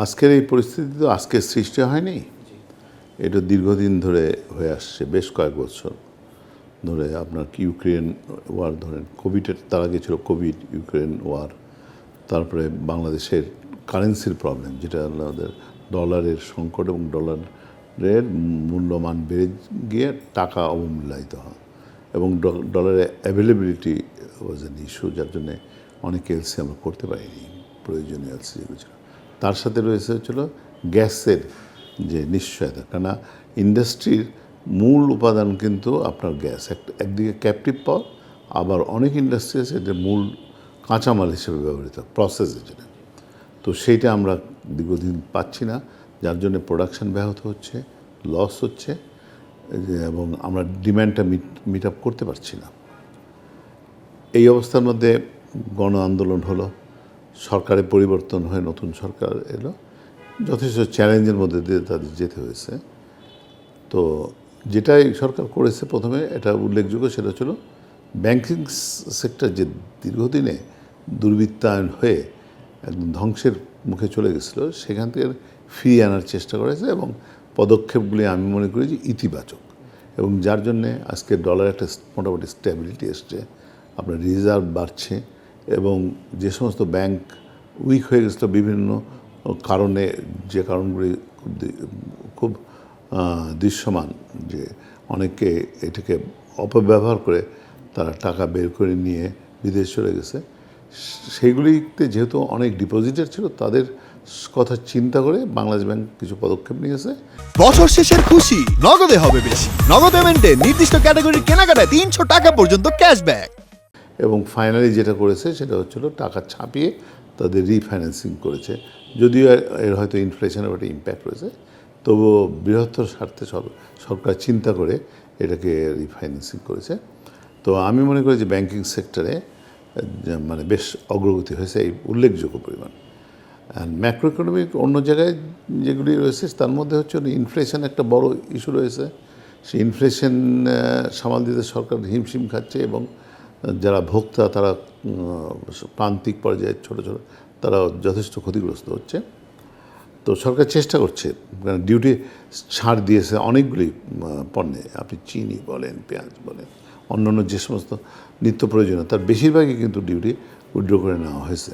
আজকের এই পরিস্থিতি তো আজকে সৃষ্টি হয়নি, এটা দীর্ঘদিন ধরে হয়ে আসছে, বেশ কয়েক বছর ধরে। আপনার ইউক্রেন ওয়ার ধরেন, কোভিডের তার আগে ছিল কোভিড, ইউক্রেন ওয়ার, তারপরে বাংলাদেশের কারেন্সির প্রবলেম, যেটা আমাদের ডলারের সংকট এবং ডলারের মূল্যমান বেড়ে গিয়ে টাকা অবমূল্যায়িত হয় এবং ডলারের অ্যাভেলেবিলিটি ওয়াজ অ্যান ইস্যু, যার জন্যে অনেক এলসি আমরা করতে পারিনি, প্রয়োজনীয় এলসি যেগুলো ছিল। তার সাথে রয়েছে হচ্ছিল গ্যাসের যে নিশ্চয়তা, কেননা ইন্ডাস্ট্রির মূল উপাদান কিন্তু আপনার গ্যাস। একদিকে ক্যাপটিভ পাওয়ার, আবার অনেক ইন্ডাস্ট্রি আছে যে মূল কাঁচামাল হিসেবে ব্যবহৃত, প্রসেসের জন্য। তো সেইটা আমরা দীর্ঘদিন পাচ্ছি না, যার জন্য প্রোডাকশান ব্যাহত হচ্ছে, লস হচ্ছে, এবং আমরা ডিম্যান্ডটা মিট আপ করতে পারছি না। এই অবস্থার মধ্যে গণ আন্দোলন হলো, সরকারের পরিবর্তন হয়ে নতুন সরকার এলো, যথেষ্ট চ্যালেঞ্জের মধ্যে দিয়ে তাদের যেতে হয়েছে। তো যেটাই সরকার করেছে প্রথমে, এটা উল্লেখযোগ্য, সেটা ছিল ব্যাংকিং সেক্টর যে দীর্ঘদিনে দুর্বৃত্তায়ন হয়ে একদম ধ্বংসের মুখে চলে গেছিলো, সেখান থেকে ফিরিয়ে আনার চেষ্টা করেছে এবং পদক্ষেপগুলি আমি মনে করি যে ইতিবাচক, এবং যার জন্যে আজকে ডলার একটা মোটামুটি স্ট্যাবিলিটি এসছে, আপনার রিজার্ভ বাড়ছে, এবং যে সমস্ত ব্যাংক উইক হয়ে গেছিলো বিভিন্ন কারণে, যে কারণগুলি খুব দৃশ্যমান, যে অনেকে এটাকে অপব্যবহার করে তারা টাকা বের করে নিয়ে বিদেশ চলে গেছে, সেইগুলিতে যেহেতু অনেক ডিপোজিটার ছিল, তাদের কথা চিন্তা করে বাংলাদেশ ব্যাংক কিছু পদক্ষেপ নিয়েছে। বছর শেষের খুশি নগদে হবে বেশি। নগদ পেমেন্টে নির্দিষ্ট ক্যাটাগরির কেনাকাটায় 300 টাকা পর্যন্ত ক্যাশব্যাক। এবং ফাইনালি যেটা করেছে সেটা হচ্ছিল টাকা ছাপিয়ে তাদের রিফাইন্যান্সিং করেছে। যদিও এর হয়তো ইনফ্লেশনের একটা ইম্প্যাক্ট রয়েছে, তবুও বৃহত্তর স্বার্থে সরকার চিন্তা করে এটাকে রিফাইন্যান্সিং করেছে। তো আমি মনে করি যে ব্যাংকিং সেক্টরে মানে বেশ অগ্রগতি হয়েছে এই উল্লেখযোগ্য পরিমাণ। অ্যান্ড ম্যাক্রো ইকোনমিক অন্য জায়গায় যেগুলি রয়েছে, তার মধ্যে হচ্ছে ইনফ্লেশন একটা বড় ইস্যু রয়েছে। সেই ইনফ্লেশন সামাল দিতে সরকার হিমশিম খাচ্ছে, এবং যারা ভোক্তা তারা প্রান্তিক পর্যায়ে ছোটো তারা যথেষ্ট ক্ষতিগ্রস্ত হচ্ছে। তো সরকার চেষ্টা করছে, ডিউটি ছাড় দিয়েছে অনেকগুলি পণ্যে, আপনি চিনি বলেন, পেঁয়াজ বলেন, অন্যান্য যে সমস্ত নিত্য প্রয়োজনীয়, তার বেশিরভাগই কিন্তু ডিউটি উইথড্র করে নেওয়া হয়েছে।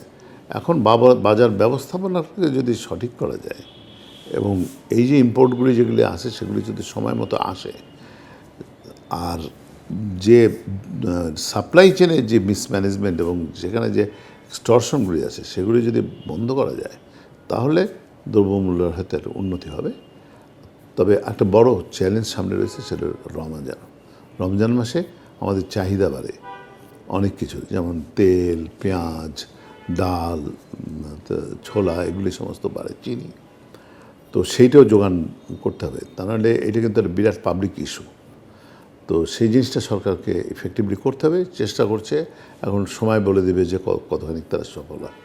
এখন বাজার ব্যবস্থাপনাকে যদি সঠিক করা যায়, এবং এই যে ইম্পোর্টগুলি যেগুলি আসে সেগুলি যদি সময় মতো আসে, আর যে সাপ্লাই চেনের যে মিসম্যানেজমেন্ট এবং যেখানে যে এক্সটর্শনগুলি আছে সেগুলি যদি বন্ধ করা যায়, তাহলে দ্রব্যমূল্যের হয়তো একটা উন্নতি হবে। তবে একটা বড় চ্যালেঞ্জ সামনে রয়েছে, সেটা রমজান মাসে আমাদের চাহিদা বাড়ে অনেক কিছু, যেমন তেল, পেঁয়াজ, ডাল, ছোলা, এগুলি সমস্ত বাড়ে, চিনি। তো সেইটাও যোগান করতে হবে, তা নাহলে এটা কিন্তু একটা বিরাট পাবলিক ইস্যু। তো সেই জিনিসটা সরকারকে ইফেক্টিভলি করতে হবে, চেষ্টা করছে। এখন সময় বলে দেবে যে কতখানি তারা সফল হয়।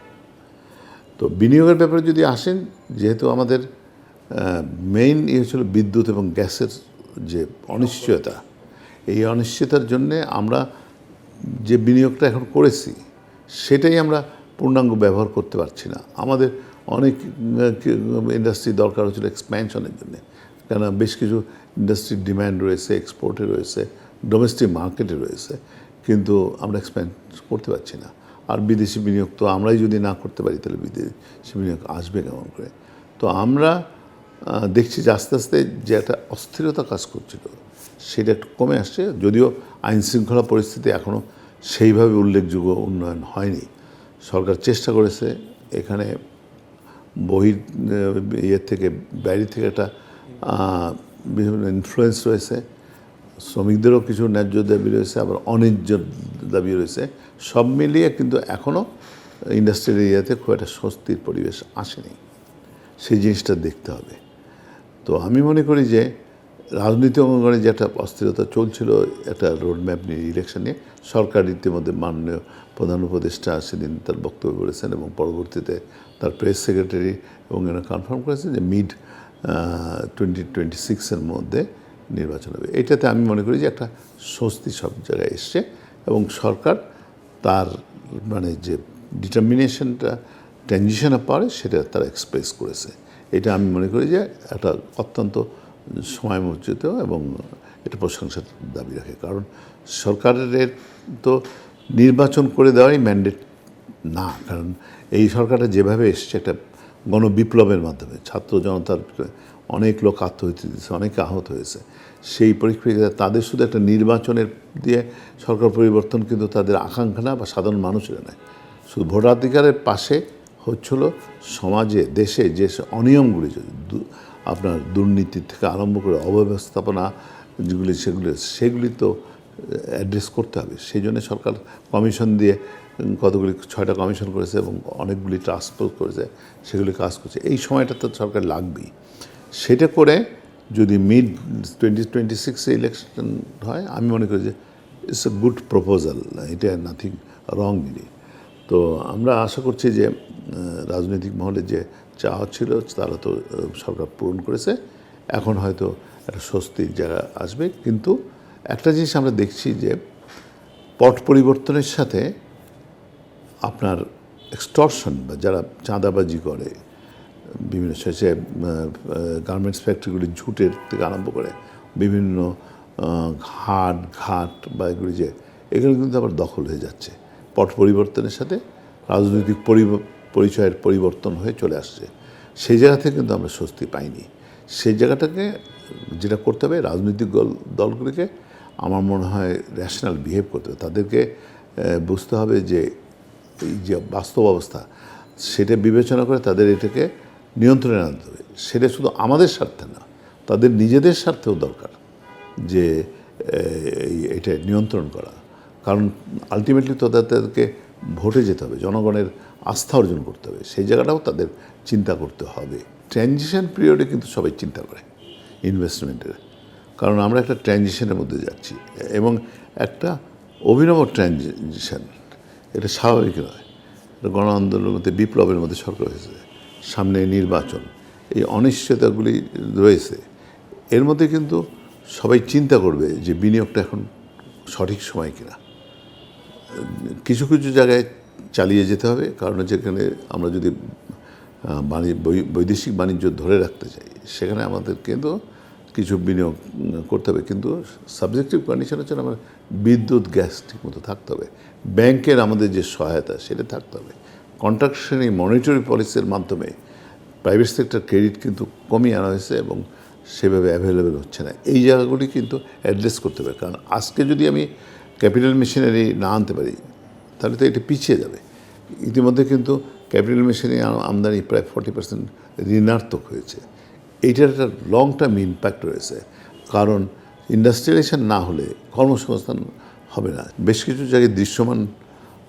তো বিনিয়োগের ব্যাপারে যদি আসেন, যেহেতু আমাদের মেইন হচ্ছিল বিদ্যুৎ এবং গ্যাসের যে অনিশ্চয়তা, এই অনিশ্চয়তার জন্যে আমরা যে বিনিয়োগটা এখন করেছি সেটাই আমরা পূর্ণাঙ্গ ব্যবহার করতে পারছি না। আমাদের অনেক ইন্ডাস্ট্রি দরকার হচ্ছিল এক্সপ্যানশনের জন্যে, কেননা বেশ কিছু ইন্ডাস্ট্রির ডিম্যান্ড রয়েছে, এক্সপোর্টে রয়েছে, ডোমেস্টিক মার্কেটে রয়েছে, কিন্তু আমরা এক্সপ্যান্ড করতে পারছি না। আর বিদেশি বিনিয়োগ তো আমরাই যদি না করতে পারি, তাহলে বিদেশি বিনিয়োগ আসবে কেমন করে? তো আমরা দেখছি যে আস্তে আস্তে যে একটা অস্থিরতা কাজ করছিল, সেটা একটু কমে আসছে, যদিও আইনশৃঙ্খলা পরিস্থিতি এখনও সেইভাবে উল্লেখযোগ্য উন্নয়ন হয়নি। সরকার চেষ্টা করেছে, এখানে থেকে বাইরে থেকে একটা বিভিন্ন ইনফ্লুয়েন্স রয়েছে, শ্রমিকদেরও কিছু ন্যায্য দাবি রয়েছে, আবার অন্যায্য দাবি রয়েছে। সব মিলিয়ে কিন্তু এখনও ইন্ডাস্ট্রিয়াল এরিয়াতে খুব একটা স্বস্তির পরিবেশ আসেনি, সেই জিনিসটা দেখতে হবে। তো আমি মনে করি যে রাজনীতি অঙ্গনে যে একটা অস্থিরতা চলছিল, একটা রোডম্যাপ নিয়ে, ইলেকশন নিয়ে, সরকার ইতিমধ্যে মাননীয় প্রধান উপদেষ্টা সেদিন তার বক্তব্য করেছেন, এবং পরবর্তীতে তার প্রেস সেক্রেটারি এবং এরা কনফার্ম করেছেন যে মিড 2026-এর মধ্যে নির্বাচন হবে। এটাতে আমি মনে করি যে একটা স্বস্তি সব জায়গায় এসছে, এবং সরকার তার মানে যে ডিটারমিনেশনটা ট্রানজিশনের পারে সেটা তারা এক্সপ্রেস করেছে। এটা আমি মনে করি যে একটা অত্যন্ত সময়মোচিত এবং এটা প্রশংসার দাবি রাখে। কারণ সরকারের তো নির্বাচন করে দেওয়াই ম্যান্ডেট না, কারণ এই সরকারটা যেভাবে এসছে একটা গণবিপ্লবের মাধ্যমে ছাত্র জনতার অনেক লোক আত্মহত্যা দিয়েছে, অনেকে আহত হয়েছে। সেই পরিপ্রেক্ষিতে তাদের শুধু একটা নির্বাচনের দিয়ে সরকার পরিবর্তন কিন্তু তাদের আকাঙ্ক্ষা না বা সাধারণ মানুষের নয়, শুধু ভোটাধিকারের পাশে হচ্ছিল সমাজে দেশে যে অনিয়মগুলি আপনার দুর্নীতি থেকে আরম্ভ করে অব্যবস্থাপনা যেগুলি সেগুলি তো অ্যাড্রেস করতে হবে। সেই জন্য সরকার কমিশন দিয়ে কতগুলি 6টা কমিশন করেছে এবং অনেকগুলি টাস্ক ফোর্স করেছে, সেগুলি কাজ করছে। এই সময়টা তো সরকার লাগবেই। সেটা করে যদি মিড 2026 ইলেকশন হয়, আমি মনে করি যে ইটস এ গুড প্রপোজাল, এটা নাথিং রং ইন ইট। তো আমরা আশা করছি যে রাজনৈতিক মহলে যে চাওয়া ছিল তারা তো সরকার পূরণ করেছে। এখন হয়তো একটা স্বস্তির জায়গা আসবে। কিন্তু একটা জিনিস আমরা দেখছি যে পট পরিবর্তনের সাথে আপনার এক্সটর্শন বা যারা চাঁদাবাজি করে বিভিন্ন শেষে গার্মেন্টস ফ্যাক্টরিগুলি ঝুটের থেকে আরম্ভ করে বিভিন্ন ঘাট বা এগুলি এগুলো কিন্তু আবার দখল হয়ে যাচ্ছে। পট পরিবর্তনের সাথে রাজনৈতিক পরিচয়ের পরিবর্তন হয়ে চলে আসছে। সেই জায়গা থেকে কিন্তু আমরা স্বস্তি পাইনি। সেই জায়গাটাকে যেটা করতে হবে, রাজনৈতিক দলগুলিকে আমার মনে হয় রেশনাল বিহেভ করতে হবে। তাদেরকে বুঝতে হবে যে এই যে বাস্তব অবস্থা সেটা বিবেচনা করে তাদের এটাকে নিয়ন্ত্রণে আনতে হবে। সেটা শুধু আমাদের স্বার্থে না, তাদের নিজেদের স্বার্থেও দরকার যে এটা নিয়ন্ত্রণ করা। কারণ আলটিমেটলি তো তাদেরকে ভোটে যেতে হবে, জনগণের আস্থা অর্জন করতে হবে। সেই জায়গাটাও তাদের চিন্তা করতে হবে। ট্রানজিশন পিরিয়ডে কিন্তু সবাই চিন্তা করে ইনভেস্টমেন্টের, কারণ আমরা একটা ট্রানজিশনের মধ্যে যাচ্ছি এবং একটা অভিনব ট্রানজিশন, এটা স্বাভাবিক নয়। গণ আন্দোলনের মধ্যে বিপ্লবের মধ্যে সরকার হয়েছে, সামনে নির্বাচন, এই অনিশ্চয়তাগুলি রয়েছে। এর মধ্যে কিন্তু সবাই চিন্তা করবে যে বিনিয়োগটা এখন সঠিক সময় কিনা। কিছু কিছু জায়গায় চালিয়ে যেতে হবে, কারণ যেখানে আমরা যদি বৈদেশিক বাণিজ্য ধরে রাখতে চাই সেখানে আমাদের কিন্তু কিছু বিনিয়োগ করতে হবে। কিন্তু সাবজেক্টিভ কন্ডিশন হচ্ছে আমার বিদ্যুৎ গ্যাস ঠিকমতো থাকতে হবে, ব্যাংকের আমাদের যে সহায়তা সেটা থাকতে হবে। কন্ট্রাকশনারি মনিটরি পলিসির মাধ্যমে প্রাইভেট সেক্টর ক্রেডিট কিন্তু কমিয়ে আনা হয়েছে এবং সেভাবে অ্যাভেলেবেল হচ্ছে না। এই জায়গাগুলি কিন্তু অ্যাড্রেস করতে হবে, কারণ আজকে যদি আমি ক্যাপিটাল মেশিনারি না আনতে পারি তাহলে তো এটা পিছিয়ে যাবে। ইতিমধ্যে কিন্তু ক্যাপিটাল মেশিনারি আমদানি প্রায় 40% ঋণাত্মক হয়েছে। এইটার একটা লং টার্ম ইম্প্যাক্ট রয়েছে, কারণ ইন্ডাস্ট্রিয়ালাইজেশন না হলে কর্মসংস্থান হবে না। বেশ কিছু জায়গায় দৃশ্যমান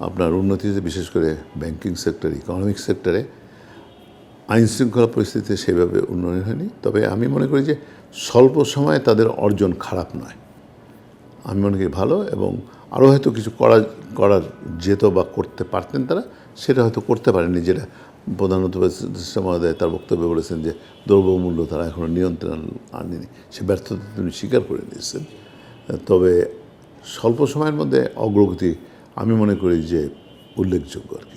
আপনার উন্নতিতে, বিশেষ করে ব্যাংকিং সেক্টর, ইকোনমিক সেক্টরে আইনশৃঙ্খলা পরিস্থিতিতে সেভাবে উন্নয়ন হয়নি। তবে আমি মনে করি যে স্বল্প সময়ে তাদের অর্জন খারাপ নয়, আমি মনে করি ভালো, এবং আরও হয়তো কিছু করার যেত বা করতে পারতেন তারা, সেটা হয়তো করতে পারেনি। যেটা প্রধানত মহোদয় তার বক্তব্যে বলেছেন যে দ্রব্যমূল্য তারা এখনও নিয়ন্ত্রণ আনেনি, সে ব্যর্থতা তিনি স্বীকার করে নিয়েছেন। তবে স্বল্প সময়ের মধ্যে অগ্রগতি আমি মনে করি যে উল্লেখযোগ্য আর কি।